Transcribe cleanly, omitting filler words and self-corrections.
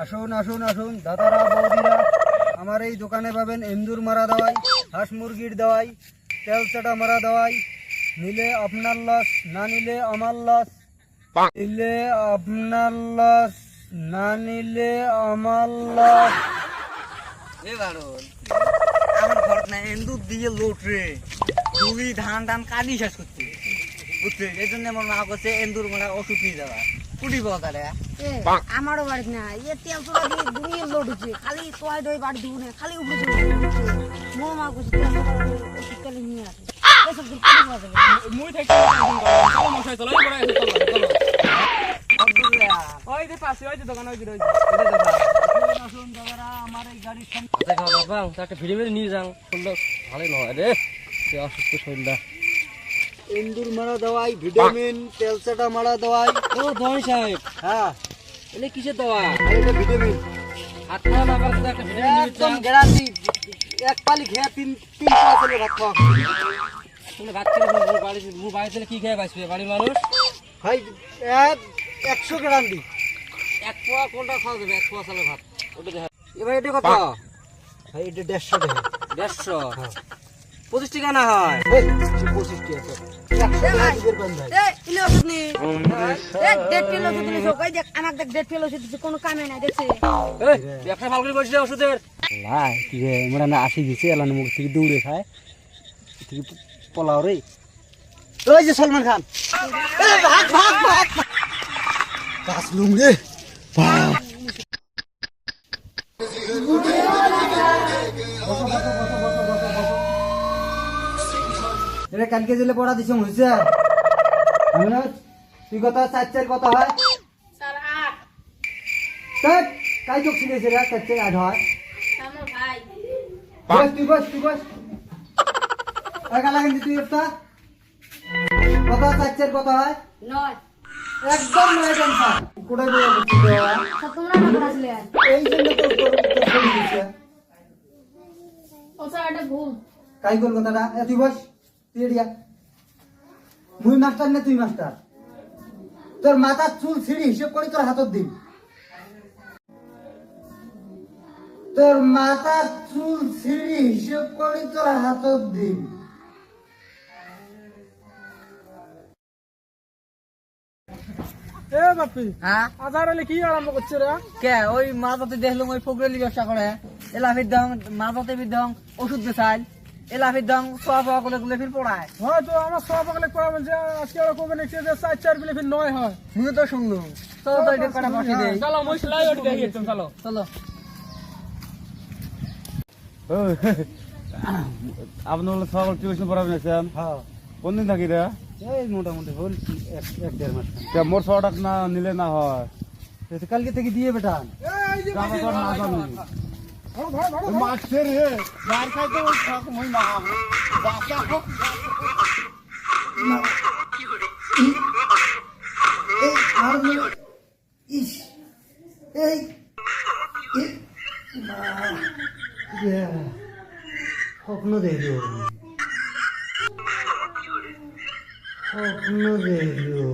আসুন আসুন আসুন দাদারা বৌদিরা, আমার এই দোকানে পাবেন এন্দুর মারা দাওয়াই, হাঁস মুরগির দাওয়াই, তেল চাটা মারা দাওয়াই। নিলে আপনার লস, না নিলে আমার লস। নিলে আপনার লস, না নিলে আমার লস। আমার ঘর না এন্দুর দিয়ে লোট রে, তুই ধান কাটি শেষ করতে বুঝতে, এই জন্য আমার মা করছে এন্দুর মারা ওষুধ নিয়ে যাওয়া। কুটি পাওয়া তারা আমারও বাড়ি না তেল তোলা দিয়ে দুনিয়ে লোড হচ্ছে, খালি তোয়াই দই বাড়ি দিব না, খালি উপরে মো মা করছে তেল তোলা ওষুধ তেলে নিয়ে আসে এসব দিন কুটি পাওয়া যাবে মুই থাকতে মশাই চলো ওই যে পাশে ওই যে দোকান ওই যে আসুন দাদারা, আমার এই গাড়ির একটা ভিডিও নিয়ে যান, ভালোই নয় রে অসুস্থ শরীরটা। এন্দুর মারা দাওয়াই, ভিটামিন, তেল চাটা মারা দাওয়াই। ও দয় সাহেব, হ্যাঁ, এলে কিসের দেওয়া আর এটা ভিটামিন হাত খাওয়া না পারলে একটা ভিডিও নিয়ে একদম গ্যারান্টি। এক পালি খেয়ে তিন পাওয়া চলে ভাত খাওয়া। তুমি ভাত খেলে বাড়িতে কি খেয়ে বাঁচবে বাড়ির মানুষ? ভাই 100 গ্যারান্টি। এক পোয়া কোনটা খাওয়া যাবে? এক পোয়া চালের ভাত ওটা দেখা। এবার এটা কত? ভাই এটা 150 টাকা। 150 হ্যাঁ। 25 টাকা না হয়? এই 25 টাকা তো 100 টাকা দিবেন ভাই। ইলে ওষুধ নেই ডেট ফেল ওষুধ নিয়ে সব দেখ আমাকে দেখ ডেট ফেল ওষুধ দিছে, কোনো কামে নাই দেখছে। এই ব্যবসা ভালো করে করছিস ওষুধের? লাই কি রে, মোরা না আসি গেছে এলানে মুখ থেকে দৌড়ে খায় থেকে পলাও রে। ওই যে সলমান খান, এই ভাগ ভাগ ভাগ কাজ লুম রে ভাগ। এরে কালকে জেলে পড়া দিছ হইছে আমি না, তুই কত 4 কত হয়? স্যার 8 তাই কাই চোখ ছিলেছে রে 4 8 হয়। আমার ভাই বস তুই বস একা লাগেন তুই একটা কত 4 কত হয়? 9 একদম নয় টেনশন কোড়াই বলে দিচ্ছি দেওয়া তো তোমরা না আসলে এই জন্য তো ফোন দিছে। ও স্যার এটা ভুল। কাই কল কথাটা তুই বস, তুই এডিয়া মুই মাস্টার না তুই মাস্টার, তোর মাথার চুল ছিঁড়ি হিসেব করি তোর হাতত দিন। তোর মাথার চুল ছিঁড়ি হিসেব করি তোর হাতত দিন। এ বাপি, হ্যাঁ আধার আলে কি আরম্ভ করছে রে? কে ওই মাজাতে দেখলাম ওই ফকরেলি ব্যবসা করে, এলাফির দং মাজাতে বিদং ওষুধ বেচাল, এলাফির দং সোয়া সোয়া করে গুলে ফির পড়ায়। হয়তো আমার সব পাগলে পড়া বলছে আজকে ওরা কবে নেক্সট যে 4 বিলে ফির 9 হয়। শুনে তো শুনলো, চলো তো এটা কটা বসে দেই। চলো মই সেলাই ওটি দেখি একদম চলো। চলো আপনার সকল টিউশন পড়াবেন আছেন? হ্যাঁ কোন দিন থাকি রে? এই মোটামুটি হল 1-1.5 মাস। মোর 100 টাকা না নিলে না হয়। কালকে থেকে দিয়ে বেটান এই যে টাকা তো আর না জানি। ভাড়া মাছের রে মার খাইতে ওই থাক মই না বাসা হোক। এই আর ইস এই স্বপ্ন দেখলো, স্বপ্ন দেখলো।